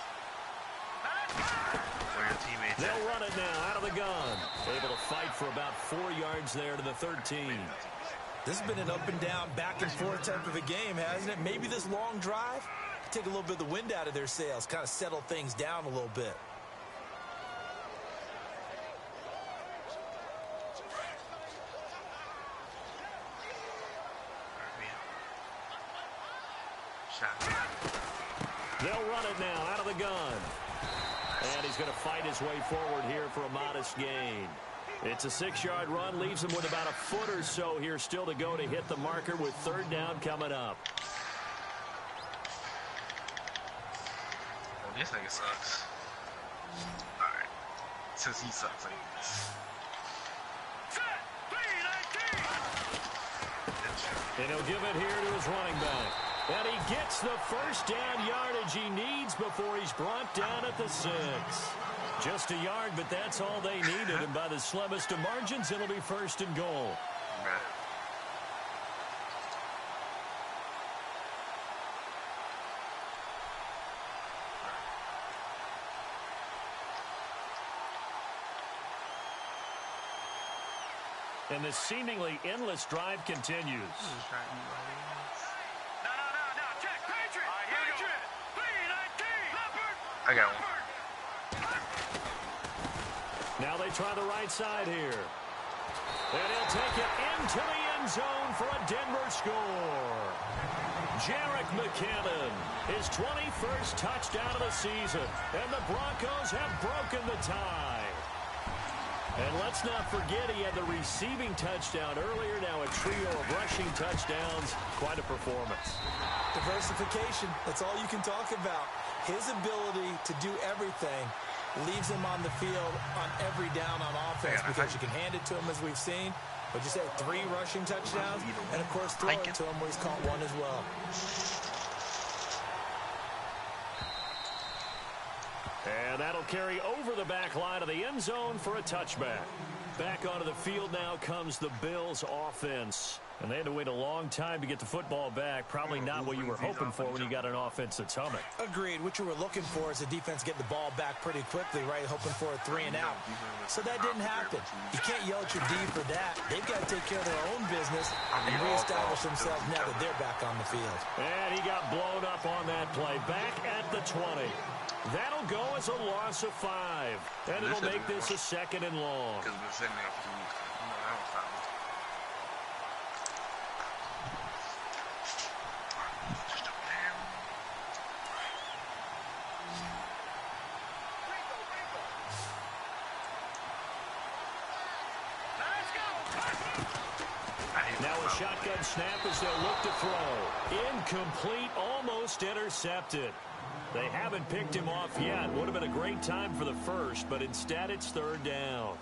Where your teammates They'll at? run it now out of the gun. Able to fight for about 4 yards there to the 13. This has been an up and down, back and forth type of a game, hasn't it? Maybe this long drive take a little bit of the wind out of their sails, kind of settle things down a little bit. They'll run it now out of the gun. And he's going to fight his way forward here for a modest gain. It's a 6-yard run, leaves him with about a foot or so here still to go to hit the marker with 3rd down coming up. Oh, this nigga sucks. Alright. Since he sucks, I guess. And he'll give it here to his running back. And he gets the first down yardage he needs before he's brought down at the 6. Just a yard, but that's all they needed. And by the slimmest of margins, it'll be first and goal. And the seemingly endless drive continues. I got one. Now they try the right side here. And he'll take it into the end zone for a Denver score. Jerick McKinnon, his 21st touchdown of the season. And the Broncos have broken the tie. And let's not forget he had the receiving touchdown earlier. Now a trio of rushing touchdowns. Quite a performance. Diversification. That's all you can talk about. His ability to do everything leaves him on the field on every down on offense because you can hand it to him as we've seen. But you said 3 rushing touchdowns and, of course, throw it to him where he's caught 1 as well. And that'll carry over the back line of the end zone for a touchback. Back onto the field now comes the Bills offense. And they had to wait a long time to get the football back. Probably not what you were hoping for when you got an offense that's humming. Agreed. What you were looking for is the defense get the ball back pretty quickly, right? Hoping for a 3 and out. So that didn't happen. You can't yell at your D for that. They've got to take care of their own business and reestablish themselves now that they're back on the field. And he got blown up on that play. Back at the 20. That'll go as a loss of 5. And it'll make this a 2nd and long. Because we're sitting there for 2 weeks. Now a shotgun snap as they'll look to throw. Incomplete, almost intercepted. They haven't picked him off yet. Would have been a great time for the first, but instead it's 3rd down.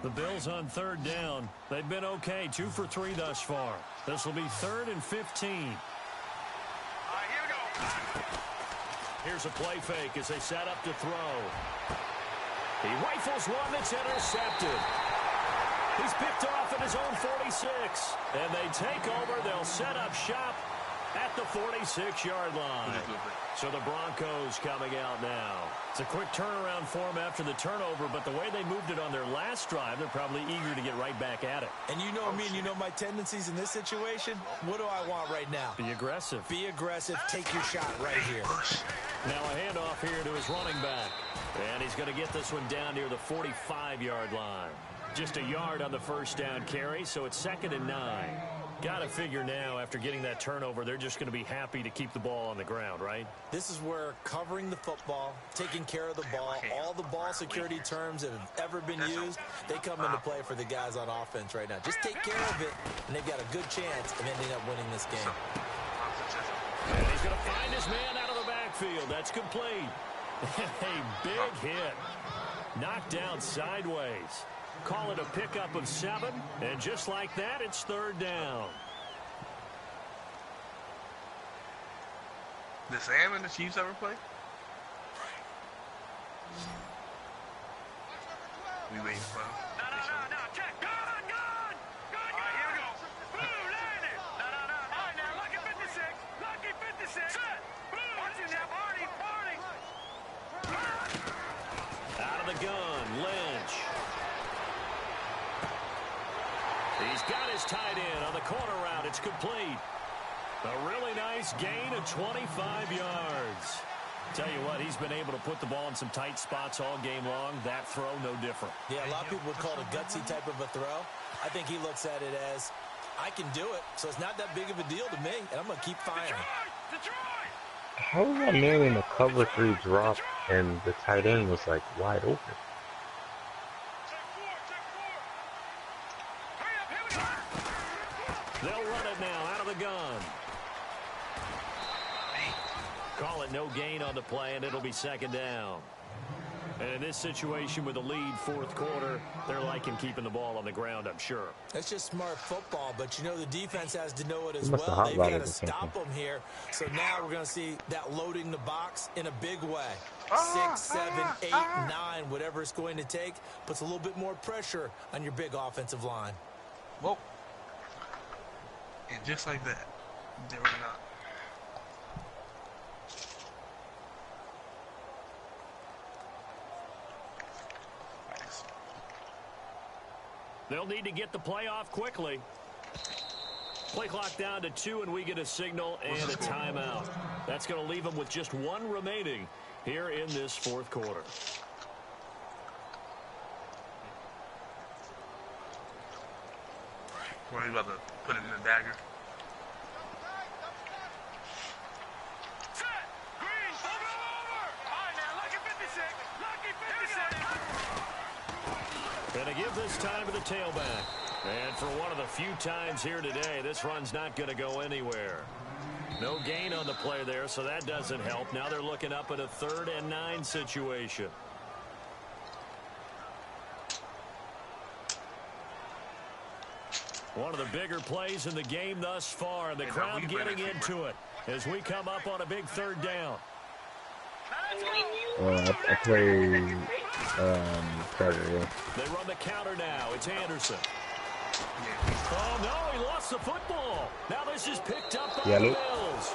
The Bills on 3rd down. They've been okay, 2 for 3 thus far. This will be 3rd and 15. Here's a play fake as they set up to throw. He rifles one that's intercepted. He's picked off at his own 46. And they take over. They'll set up shop at the 46-yard line. So the Broncos coming out now. It's a quick turnaround for them after the turnover, but the way they moved it on their last drive, they're probably eager to get right back at it. And you know me and you know my tendencies in this situation. What do I want right now? Be aggressive. Be aggressive. Take your shot right here. Now a handoff here to his running back. And he's going to get this one down near the 45-yard line. Just a yard on the first down carry, so it's 2nd and 9. Got to figure now, after getting that turnover, they're just going to be happy to keep the ball on the ground, right? This is where covering the football, taking care of the ball, all the ball security terms that have ever been used, they come into play for the guys on offense right now. Just take care of it, and they've got a good chance of ending up winning this game. And he's going to find his man out of the backfield. That's complete. A big hit. Knocked down sideways. Call it a pickup of 7, and just like that, it's 3rd down. Did Sam and the Chiefs ever play? We waiting for him. No, check. Gun. All right, here we go. Boom, landed. No. All right, now, lucky 56. Set. Boom. Watch him now, Barney. Out of the gun, Lynch. He's got his tight end on the corner route. It's complete. A really nice gain of 25 yards. Tell you what, he's been able to put the ball in some tight spots all game long. That throw, no different. Yeah, a lot of people would call it a gutsy type of a throw. I think he looks at it as, I can do it, so it's not that big of a deal to me, and I'm going to keep firing. How was that nearly in a cover 3 drop and the tight end was like wide open? They'll run it now out of the gun. Call it no gain on the play, and it'll be 2nd down. And in this situation with a lead fourth quarter, they're liking keeping the ball on the ground, I'm sure. That's just smart football, but you know the defense has to know it as well. They've got to stop them here. So now we're going to see that loading the box in a big way. 6, 7, 8, 9, whatever it's going to take, puts a little bit more pressure on your big offensive line. Whoa. And just like that, they were not. They'll need to get the play off quickly. Play clock down to 2, and we get a signal and a timeout. That's going to leave them with just 1 remaining here in this fourth quarter. We're about to put it in the dagger. Set! Green! Hold it over! All right, now, lucky 56! Lucky 56! Gonna give this time to the tailback. And for one of the few times here today, this run's not going to go anywhere. No gain on the play there, so that doesn't help. Now they're looking up at a 3rd and 9 situation. One of the bigger plays in the game thus far, and the crowd getting into it as we come up on a big 3rd down. I play Carter. They run the counter now. It's Anderson. Oh, no, he lost the football. Now this is picked up by the Bills.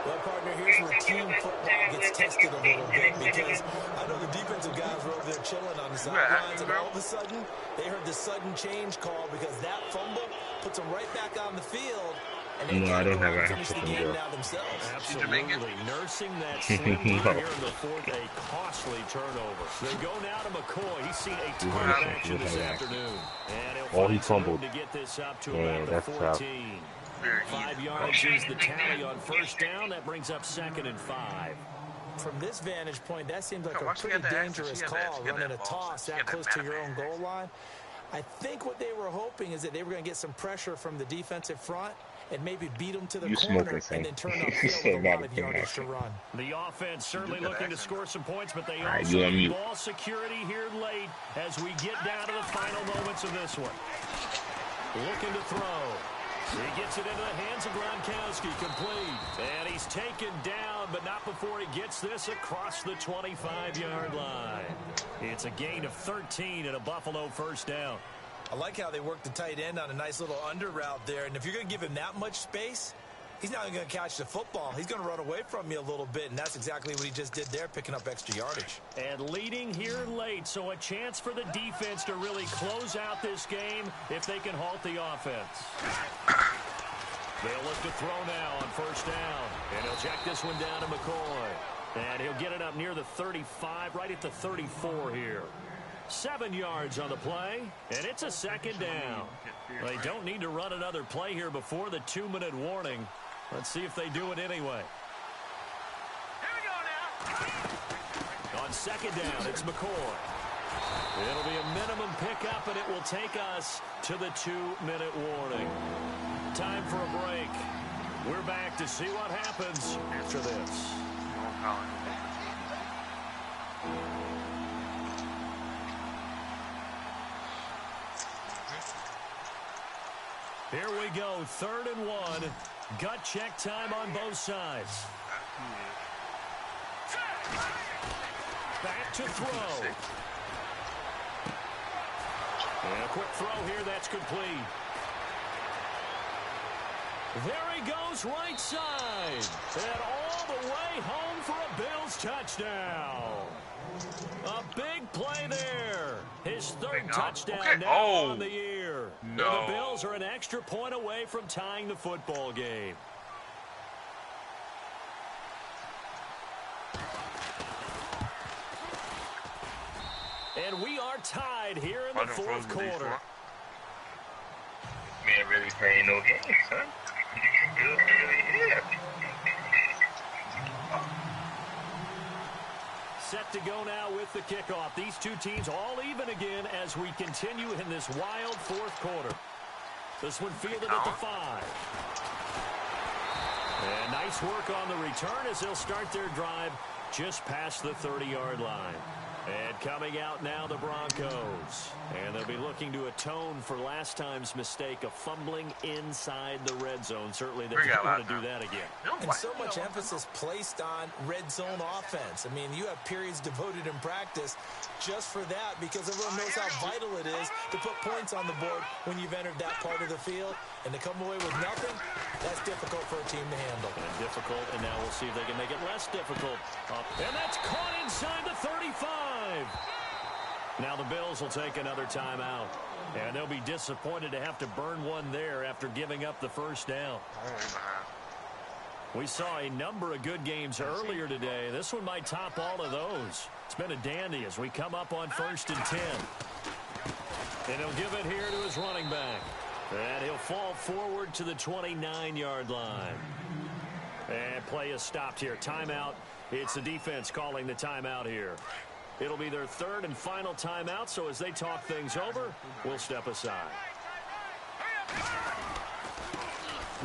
Well, partner, here's where team football gets tested a little bit, because I know the defensive guys were over there chilling on the sidelines, and all of a sudden, they heard the sudden change call because that fumble puts them right back on the field. And they I don't have finish the game now themselves. Absolutely. Nursing that slim here in the fourth, a costly turnover. They go now to McCoy. He's seen a ton of action this afternoon. And he fumbled. To get this up to about the 14. 5 yards is the tally on first down. That brings up 2nd and 5. From this vantage point, that seems like a pretty dangerous call, running a toss that close to your own goal line. I think what they were hoping is that they were going to get some pressure from the defensive front and maybe beat them to the corner and then turn upfield with a lot of yardage to run. The offense certainly looking to score some points, but they also need ball security here late as we get down to the final moments of this one. Looking to throw. He gets it into the hands of Gronkowski, complete. And he's taken down, but not before he gets this across the 25-yard line. It's a gain of 13 and a Buffalo first down. I like how they work the tight end on a nice little under route there. And if you're going to give him that much space, he's not going to catch the football. He's going to run away from you a little bit, and that's exactly what he just did there, picking up extra yardage. And leading here late, so a chance for the defense to really close out this game if they can halt the offense. They'll look to throw now on first down, and he'll check this one down to McCoy. And he'll get it up near the 35, right at the 34 here. 7 yards on the play, and it's a 2nd down. They don't need to run another play here before the 2-minute warning. Let's see if they do it anyway. Here we go now. On 2nd down, it's McCoy. It'll be a minimum pickup, and it will take us to the 2-minute warning. Time for a break. We're back to see what happens after this. Here we go, 3rd and 1. Gut check time on both sides. Back to throw. And a quick throw here, that's complete. There he goes, right side. And all the way home for a Bills touchdown. A big play there. His 3rd touchdown now on the year. No. The Bills are an extra point away from tying the football game. And we are tied here in the fourth quarter. Man, really playing no games, huh? Set to go now with the kickoff. These two teams all even again as we continue in this wild fourth quarter. This one fielded at the 5. And nice work on the return as they'll start their drive just past the 30-yard line. And coming out now, the Broncos. And they'll be looking to atone for last time's mistake of fumbling inside the red zone. Certainly they don't want to do that again. And so much emphasis placed on red zone offense. I mean, you have periods devoted in practice just for that because everyone knows how vital it is to put points on the board when you've entered that part of the field. And to come away with nothing, that's difficult for a team to handle. And difficult, and now we'll see if they can make it less difficult. And that's caught inside the 35. Now the Bills will take another timeout. And they'll be disappointed to have to burn one there after giving up the first down. We saw a number of good games earlier today. This one might top all of those. It's been a dandy as we come up on 1st and 10. And he'll give it here to his running back. And he'll fall forward to the 29-yard line. And play is stopped here. Timeout. It's the defense calling the timeout here. It'll be their third and final timeout, so as they talk things over, we'll step aside.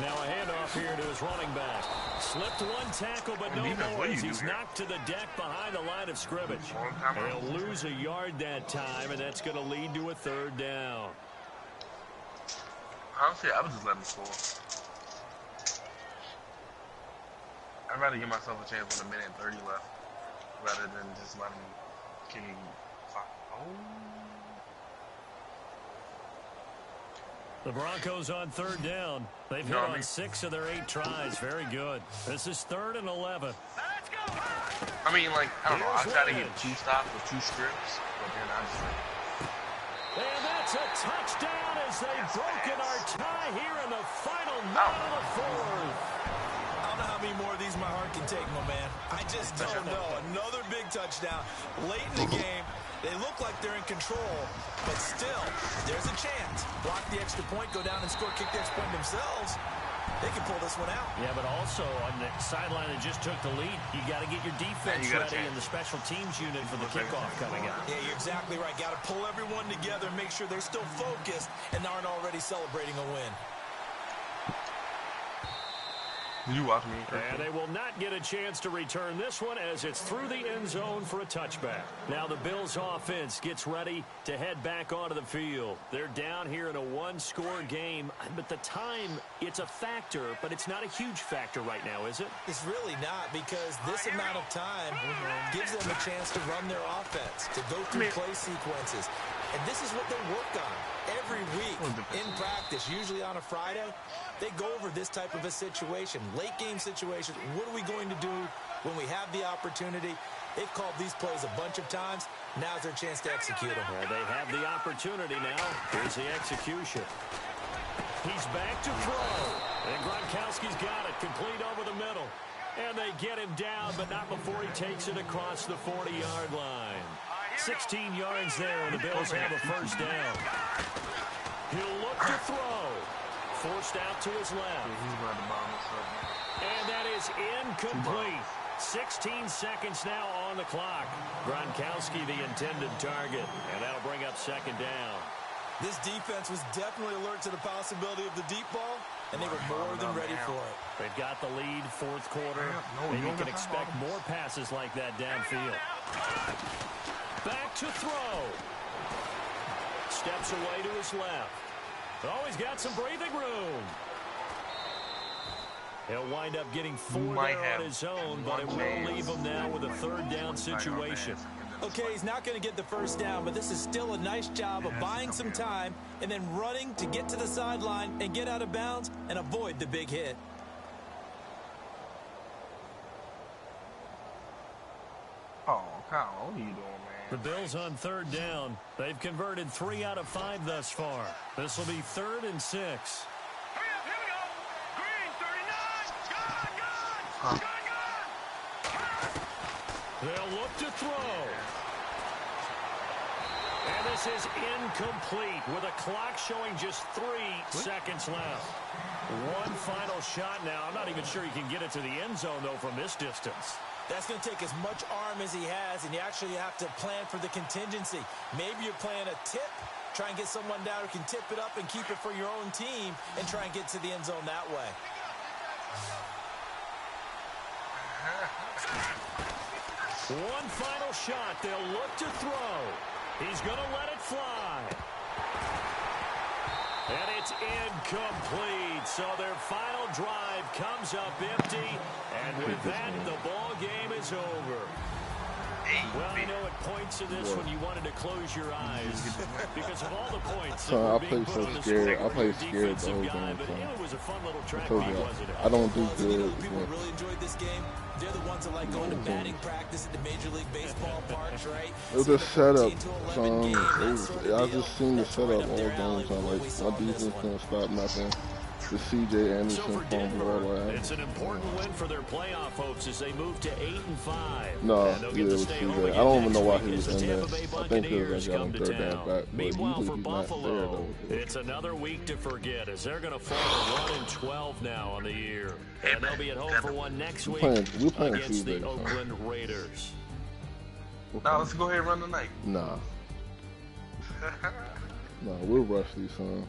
Now a handoff here to his running back. Slipped one tackle, but no more as he's knocked to the deck behind the line of scrimmage. He'll lose a yard that time, and that's going to lead to a third down. Honestly, I would just let him score. I'd rather give myself a chance with a minute and 30 left rather than just let him kick. The Broncos on third down. They've hit on 6 of their 8 tries. Very good. This is 3rd and 11. I mean, like, I don't know. I try to get 2 stops with 2 scripts, but then I just like... And that's a touchdown as they've broken our tie here in the final minute of the 4th. I don't know how many more of these my heart can take, my man. I just don't know. Another big touchdown late in the game. They look like they're in control, but still, there's a chance. Block the extra point, go down and score, kick the extra point themselves. They can pull this one out. Yeah, but also on the sideline that just took the lead, you got to get your defense ready and the special teams unit for the kickoff coming up. Yeah, you're exactly right. Got to pull everyone together and make sure they're still focused and aren't already celebrating a win. Did you watch me? And they will not get a chance to return this one as it's through the end zone for a touchback. Now the Bills offense gets ready to head back onto the field. They're down here in a 1-score game, but the time, it's a factor, but it's not a huge factor right now, is it? It's really not because this amount of time gives them a chance to run their offense, to go through play sequences. And this is what they work on every week in practice, usually on a Friday. They go over this type of a situation, late game situation. What are we going to do when we have the opportunity? They've called these plays a bunch of times. Now's their chance to execute them. Yeah, they have the opportunity now. Here's the execution. He's back to throw. And Gronkowski's got it, complete over the middle. And they get him down, but not before he takes it across the 40-yard line. 16 yards there, and the Bills have a first down. He'll look to throw. Forced out to his left. And that is incomplete. 16 seconds now on the clock. Gronkowski, the intended target, and that'll bring up second down. This defense was definitely alert to the possibility of the deep ball, and they were more than ready for it. They've got the lead, 4th quarter. Maybe you can expect more passes like that downfield. Back to throw. Steps away to his left. Oh, he's got some breathing room. He'll wind up getting 4 there on his own, but it will leave him now with a third down situation. Okay, he's not going to get the first down, but this is still a nice job of buying some time and then running to get to the sideline and get out of bounds and avoid the big hit. Oh, Kyle, what are you doing, man? The Bills on third down. They've converted 3 out of 5 thus far. This will be 3rd and 6. Hurry up, here we go. Green, 39. Gun. They'll look to throw. And this is incomplete with a clock showing just 3 seconds left. One final shot now. I'm not even sure you can get it to the end zone, though, from this distance. That's going to take as much arm as he has, and you actually have to plan for the contingency. Maybe you're playing a tip, try and get someone down who can tip it up and keep it for your own team and try and get to the end zone that way. One final shot. They'll look to throw. He's going to let it fly. And it's incomplete. So their final drive comes up empty. And with that, the ball game is over. Well, I know at points in this when you wanted to close your eyes because of all the points. So I played so scared. I played scared the whole game. It was a fun little track meet, wasn't it? I don't do good. People really enjoyed this game. They're the ones that like going to batting practice at the Major League Baseball parks, right? It was a setup. I just seen the setup all game. So like my defense couldn't stop nothing. The C.J. Anderson fumble. It's an important win for their playoff hopes as they move to 8-5. No, yeah, it was C.J. I don't even know why he was in there. I think because I got him third down back. Meanwhile, for Buffalo, it's another week to forget as they're going to fall to 1-12 now on the year. And they'll be at home for one next week against the Oakland Raiders. Now let's go ahead and run the night. Nah, we'll rush these, son.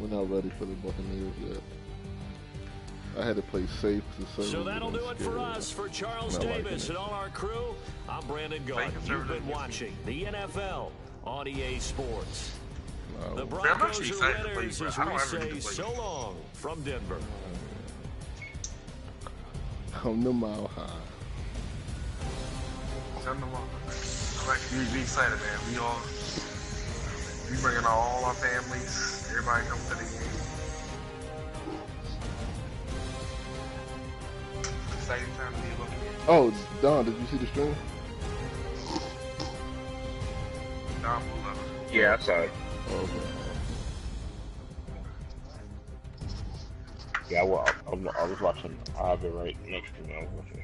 We're not ready for the Buccaneers yet. I had to play safe to So that'll do it for us. For Charles Davis and all our crew, I'm Brandon Gaudin. You've been watching the NFL on EA Sports. The Broncos are winners as we say so long from Denver. Come to Mile High. Come to Mile High. I'm excited, man. We bringing all our families. Everybody come to the game. Exciting time to be looking at. Oh, Don, did you see the stream? Don will love it. Yeah, I saw it. Oh, okay. Yeah, well, I was watching. I have it right next to me. I was watching.